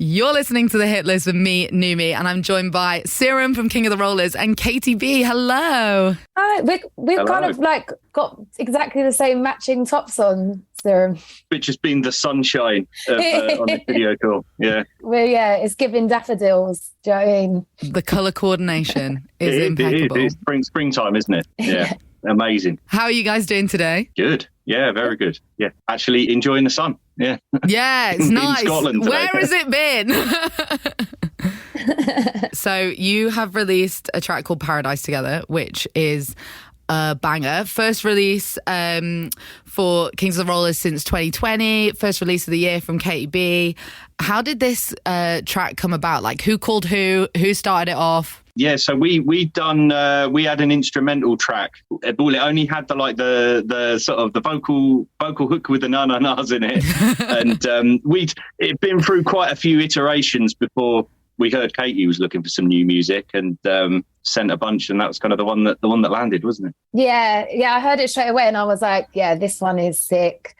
You're listening to The Hit List with me, Numi, and I'm joined by Serum from King of the Rollers and Katy B. Hello. Hi, we've Hello. kind of like got exactly the same matching tops on, Serum. Which has been the sunshine of, on the video call. Yeah. It's giving daffodils. Do you know what I mean? The colour coordination is It impeccable. is springtime, isn't it? Yeah. Amazing. How are you guys doing today? Good. Yeah, very good. Yeah. Actually enjoying the sun. Yeah. Yeah, it's In nice. Scotland today. Where has it been? So you have released a track called Paradise together, which is a banger. First release for Kings of the Rollers since 2020. First release of the year from Katy B. How did this track come about? Like, who called who? Who started it off? Yeah, so we had an instrumental track. It only had the sort of the vocal hook with the na-na-nas in it. And it'd been through quite a few iterations before we heard Katy was looking for some new music, and sent a bunch, and that was kind of the one that landed, wasn't it? Yeah, I heard it straight away and I was like, yeah, this one is sick.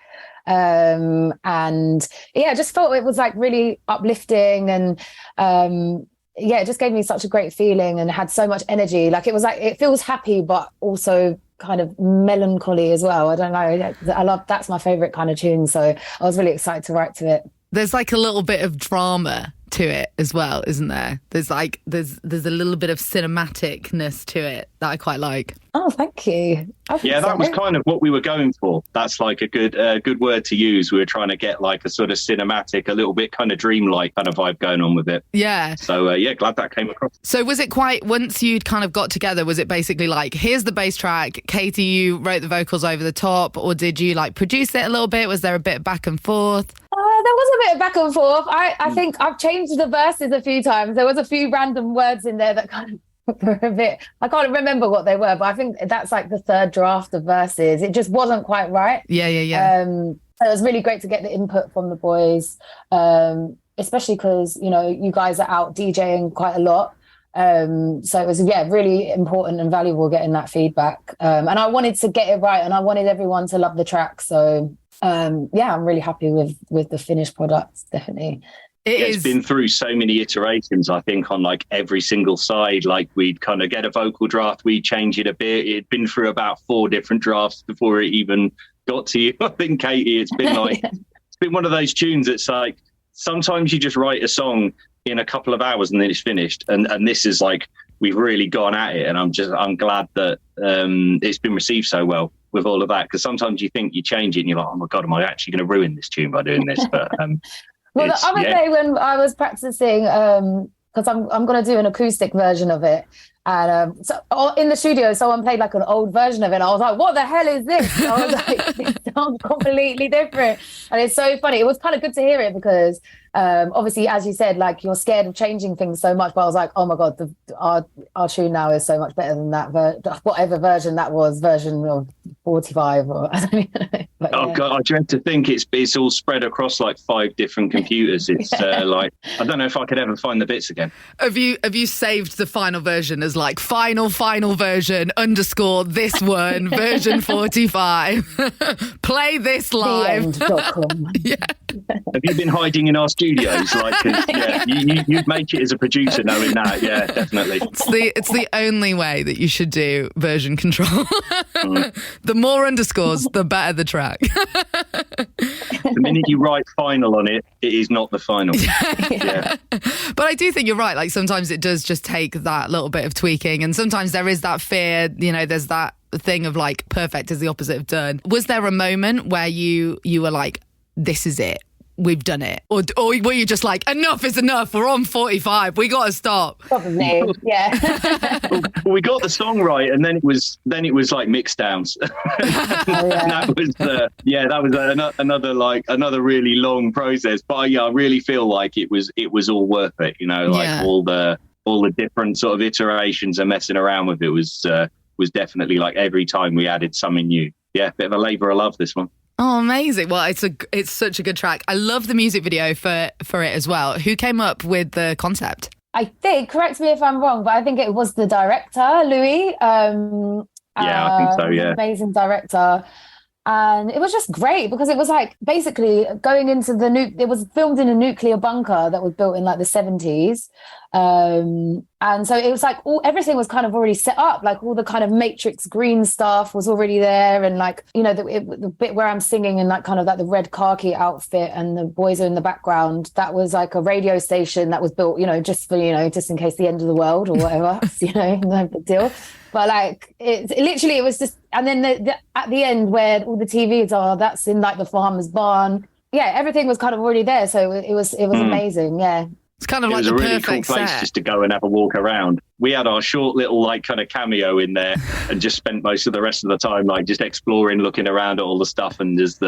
And yeah, I just felt it was like really uplifting, and it just gave me such a great feeling and had so much energy. Like, it was like, it feels happy but also kind of melancholy as well. I don't know, that's my favorite kind of tune, so I was really excited to write to it. There's like a little bit of drama to it as well, isn't there? There's a little bit of cinematicness to it that I quite like. Oh, thank you. Yeah, that was kind of what we were going for. That's like a good word to use. We were trying to get like a sort of cinematic, a little bit kind of dreamlike kind of vibe going on with it. Yeah. So glad that came across. So was it quite, once you'd kind of got together, was it basically like, here's the bass track, Katy, you wrote the vocals over the top, or did you like produce it a little bit? Was there a bit of back and forth? There was a bit of back and forth. I think I've changed the verses a few times. There was a few random words in there that kind of were a bit, I can't remember what they were, but I think that's like the third draft of verses. It just wasn't quite right. Yeah. So it was really great to get the input from the boys, especially because, you know, you guys are out DJing quite a lot. So it was, really important and valuable getting that feedback. And I wanted to get it right, and I wanted everyone to love the track. So I'm really happy with the finished product, definitely. It's been through so many iterations, I think, on like every single side. Like, we'd kind of get a vocal draft, we'd change it a bit. It'd been through about 4 different drafts before it even got to you. I think, Katy, it's been like, it's been one of those tunes that's like, sometimes you just write a song in a couple of hours and then it's finished. And this is like, we've really gone at it. And I'm glad that it's been received so well with all of that. Because sometimes you think you change it and you're like, oh my God, am I actually going to ruin this tune by doing this? But well, the other day when I was practicing, because I'm going to do an acoustic version of it. And so in the studio, someone played like an old version of it. And I was like, what the hell is this? And I was like, it sounds completely different. And it's so funny. It was kind of good to hear it because obviously, as you said, like, you're scared of changing things so much. But I was like, oh my God, our tune now is so much better than that. Whatever version that was, version of 45 or I don't even know. But, God, I dread to think it's all spread across like 5 different computers. It's like, I don't know if I could ever find the bits again. Have you saved the final version as like final version _ this one version 45? Play this live. Yeah. Have you been hiding in our studios? Like, you'd make it as a producer knowing that. Yeah, definitely. It's the only way that you should do version control. The more underscores, the better the track. The minute you write final on it, it is not the final. Yeah. But I do think you're right. Like, sometimes it does just take that little bit of tweaking, and sometimes there is that fear, you know, there's that thing of like, perfect is the opposite of done. Was there a moment where you were like, this is it, we've done it, or were you just like, enough is enough, we're on 45, we gotta stop? Probably, yeah. Well, we got the song right, and then it was like mix downs. That was another really long process. But I really feel like it was all worth it. You know, like all the different sort of iterations and messing around with it was definitely, like, every time we added something new. Yeah, bit of a labour of love, this one. Oh, amazing. Well, it's such a good track. I love the music video for it as well. Who came up with the concept? I think, correct me if I'm wrong, but I think it was the director, Louis. I think so, yeah. Amazing director. And it was just great because it was like basically going into it was filmed in a nuclear bunker that was built in like the 70s. And so it was like everything was kind of already set up, like all the kind of Matrix green stuff was already there. And like, you know, the bit where I'm singing in like kind of like the red khaki outfit and the boys are in the background, that was like a radio station that was built, you know, just for, you know, just in case the end of the world or whatever, you know, no big deal. But like it literally, it was just, and then at the end where all the TVs are, that's in like the farmer's barn. Yeah, everything was kind of already there, so it was amazing. Yeah, it's kind of like the perfect really cool place set. Just to go and have a walk around. We had our short little like kind of cameo in there, and just spent most of the rest of the time like just exploring, looking around at all the stuff, and as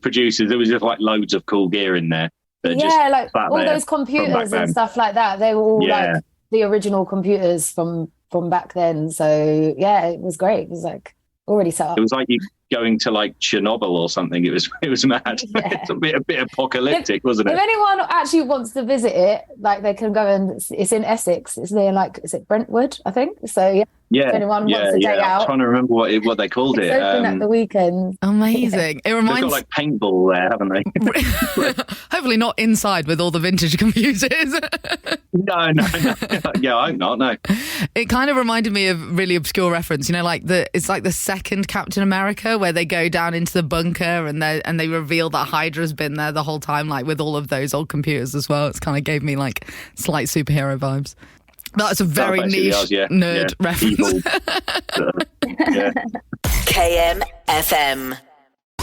producers, there was just like loads of cool gear in there. Yeah, like all those computers and stuff like that. They were all like the original computers from back then. So yeah, it was great. It was like already set up. It was like you going to like Chernobyl or something. It was mad. Yeah. It's a bit apocalyptic, wasn't it? If anyone actually wants to visit it, like they can go and it's in Essex. It's near like, is it Brentwood? I think so. Yeah. If anyone wants a day out. I'm trying to remember what they called it. It's open at the weekend. Amazing. It reminds. They've got like paintball there, haven't they? Hopefully not inside with all the vintage computers. No. Yeah, I hope not. No. It kind of reminded me of really obscure reference. You know, like it's like the second Captain America where they go down into the bunker and they reveal that Hydra's been there the whole time, like with all of those old computers as well. It's kind of gave me like slight superhero vibes. That's a very niche nerd reference. KM FM.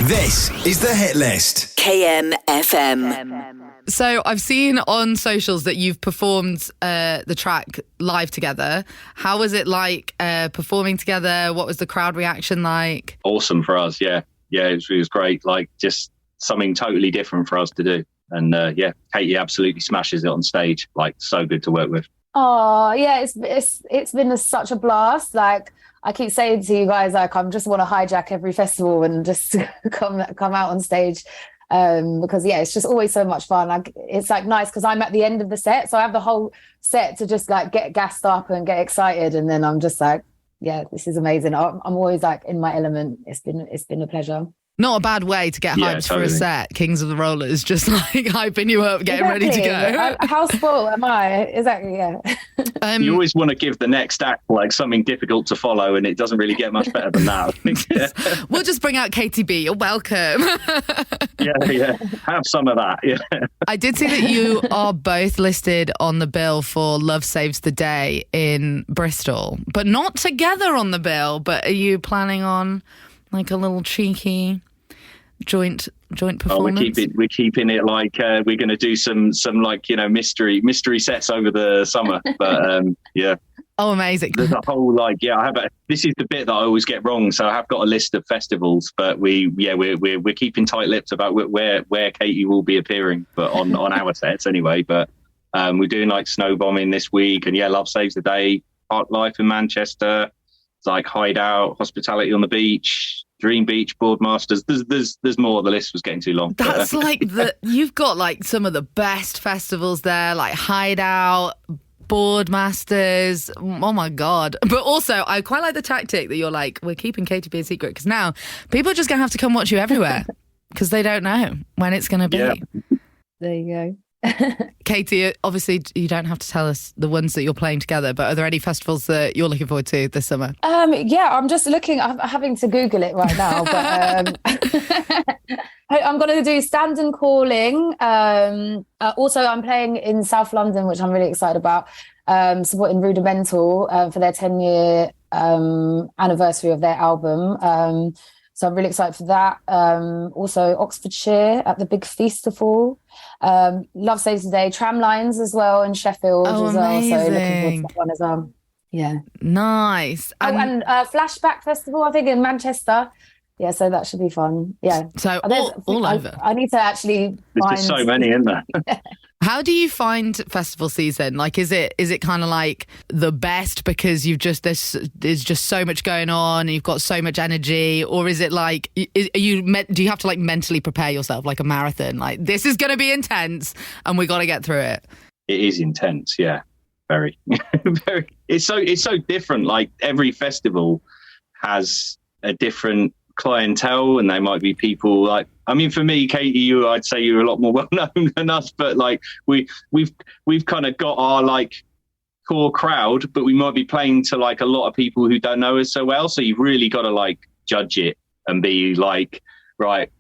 This is the hit list. KM FM. So I've seen on socials that you've performed the track live together. How was it like performing together? What was the crowd reaction like? Awesome for us, yeah. Yeah, it was great. Like just something totally different for us to do. And Katy absolutely smashes it on stage. Like so good to work with. Oh yeah, it's been such a blast. Like I keep saying to you guys, like I just want to hijack every festival and just come out on stage, because it's just always so much fun. Like it's like nice because I'm at the end of the set, so I have the whole set to just like get gassed up and get excited, and then I'm just like, yeah, this is amazing. I'm always like in my element. It's been a pleasure. Not a bad way to get hyped for a set. Kings of the Rollers, just like hyping you up, getting ready to go. How spoiled am I? Exactly, yeah. You always want to give the next act like something difficult to follow, and it doesn't really get much better than that. We'll just bring out Katy B. You're welcome. Yeah. Have some of that. Yeah. I did see that you are both listed on the bill for Love Saves the Day in Bristol, but not together on the bill. But are you planning on like a little cheeky joint performance? We're keeping it like we're going to do some like, you know, mystery sets over the summer. But Oh, amazing. There's a whole like, this is the bit that I always get wrong. So I have got a list of festivals, but we're keeping tight-lipped about where Katy will be appearing, but on our sets anyway. But we're doing like Snow Bombing this week, and Love Saves the Day, Park Life in Manchester. It's like Hideout, Hospitality on the Beach, Dream Beach, Boardmasters. There's more. The list was getting too long. That's like you've got like some of the best festivals there, like Hideout, Boardmasters. Oh my God. But also I quite like the tactic that you're like, we're keeping Katy B a secret, because now people are just gonna have to come watch you everywhere because they don't know when it's gonna be. Yeah. There you go. Katy, obviously you don't have to tell us the ones that you're playing together, but are there any festivals that you're looking forward to this summer? I'm just looking. I'm having to Google it right now, but I'm going to do Stand and Calling. Also, I'm playing in South London, which I'm really excited about, supporting Rudimental for their 10-year anniversary of their album. So I'm really excited for that. Also, Oxfordshire at the Big Feastival. Love Saves the Day. Tramlines as well in Sheffield as well. So looking forward to that one as well. Yeah. Nice. And Flashback Festival, I think, in Manchester. Yeah, so that should be fun. Yeah. So all over. I need to actually There's just so many in there. How do you find festival season? Like, is it kind of like the best because there's just so much going on and you've got so much energy, or is it like do you have to like mentally prepare yourself like a marathon? Like, this is going to be intense and we got to get through it. It is intense, yeah, very, very. It's so different. Like every festival has a different clientele, and they might be people like, I mean, for me, Katie, I'd say you're a lot more well known than us, but like we've kind of got our like core crowd, but we might be playing to like a lot of people who don't know us so well. So you've really got to like judge it and be like, right,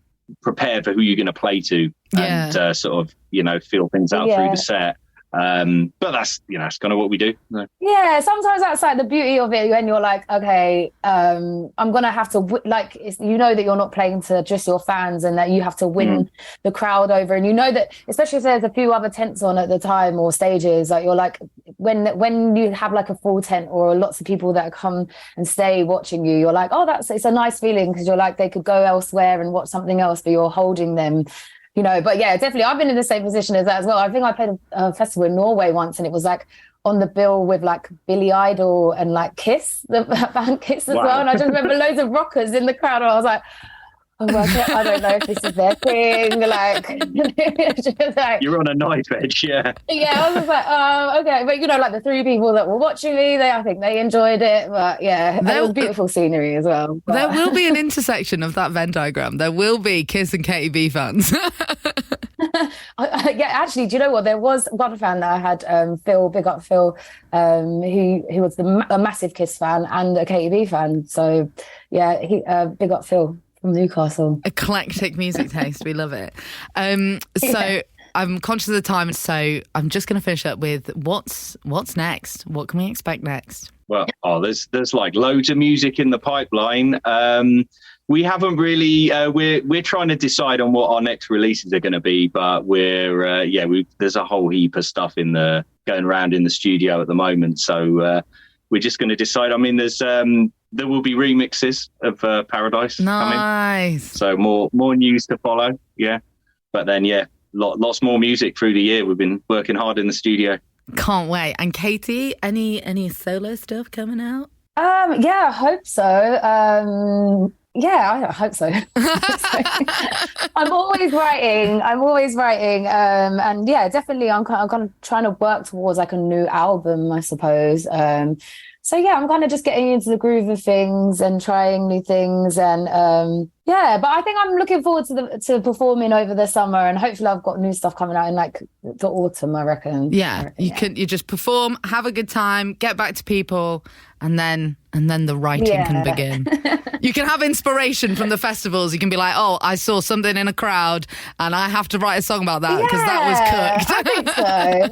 prepare for who you're going to play to, and sort of, you know, feel things out through the set. But that's, you know, it's kind of what we do. So. Yeah, sometimes that's like the beauty of it when you're like, okay, I'm gonna have to you know that you're not playing to just your fans and that you have to win the crowd over, and you know that, especially if there's a few other tents on at the time or stages, like you're like, when you have like a full tent or lots of people that come and stay watching you, you're like, oh, it's a nice feeling, because you're like, they could go elsewhere and watch something else, but you're holding them. You know, but yeah, definitely. I've been in the same position as that as well. I think I played a festival in Norway once, and it was like on the bill with like Billy Idol and like Kiss, the band Kiss as well. And I just remember loads of rockers in the crowd. And I was like, oh my God, I don't know if this is their thing. Like, just like, you're on a knife edge, yeah. Yeah, I was just like, oh, okay. But you know, like the three people that were watching me, I think they enjoyed it. But yeah, it was beautiful scenery as well. But. There will be an intersection of that Venn diagram. There will be Kiss and Katy B fans. Yeah, actually, do you know what? There was one fan that I had, Phil, big up Phil, who was a massive Kiss fan and a Katy B fan. So yeah, big up Phil from Newcastle. Eclectic music taste, we love it. So I'm conscious of the time, so I'm just going to finish up with what's next. What can we expect next? Well, there's like loads of music in the pipeline. We haven't really. We're trying to decide on what our next releases are going to be, but there's a whole heap of stuff going around in the studio at the moment. So we're just going to decide. I mean, there will be remixes of Paradise coming. So more news to follow. Yeah, but then lots more music through the year. We've been working hard in the studio. Can't wait. And Katie, any solo stuff coming out? Yeah, I hope so. Yeah, I hope so. I'm always writing. And yeah, definitely I'm kind of trying to work towards like a new album, I suppose. So yeah, I'm kind of just getting into the groove of things and trying new things. And but I think I'm looking forward to performing over the summer, and hopefully I've got new stuff coming out in like the autumn, I reckon. Yeah, you just perform, have a good time, get back to people, and then the writing can begin. You can have inspiration from the festivals. You can be like, oh, I saw something in a crowd and I have to write a song about that because that was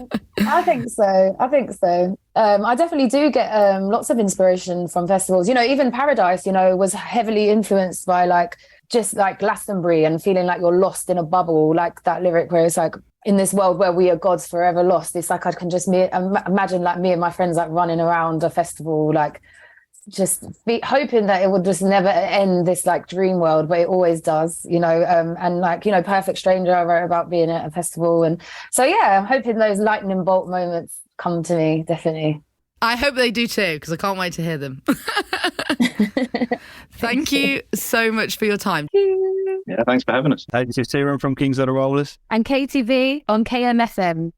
cooked. I think so. I definitely do get lots of inspiration from festivals. You know, even Paradise, you know, was heavily influenced by like just like Glastonbury and feeling like you're lost in a bubble, like that lyric where it's like, in this world where we are gods forever lost. It's like I can just imagine like me and my friends like running around a festival, like just hoping that it would just never end, this like dream world, but it always does, you know. And like, you know, Perfect Stranger, I wrote about being at a festival. And so yeah, I'm hoping those lightning bolt moments come to me, definitely. I hope they do too, because I can't wait to hear them. Thank you so much for your time. Yeah, thanks for having us. This is Serum from Kings of the Rollers. And Katy B on KMFM.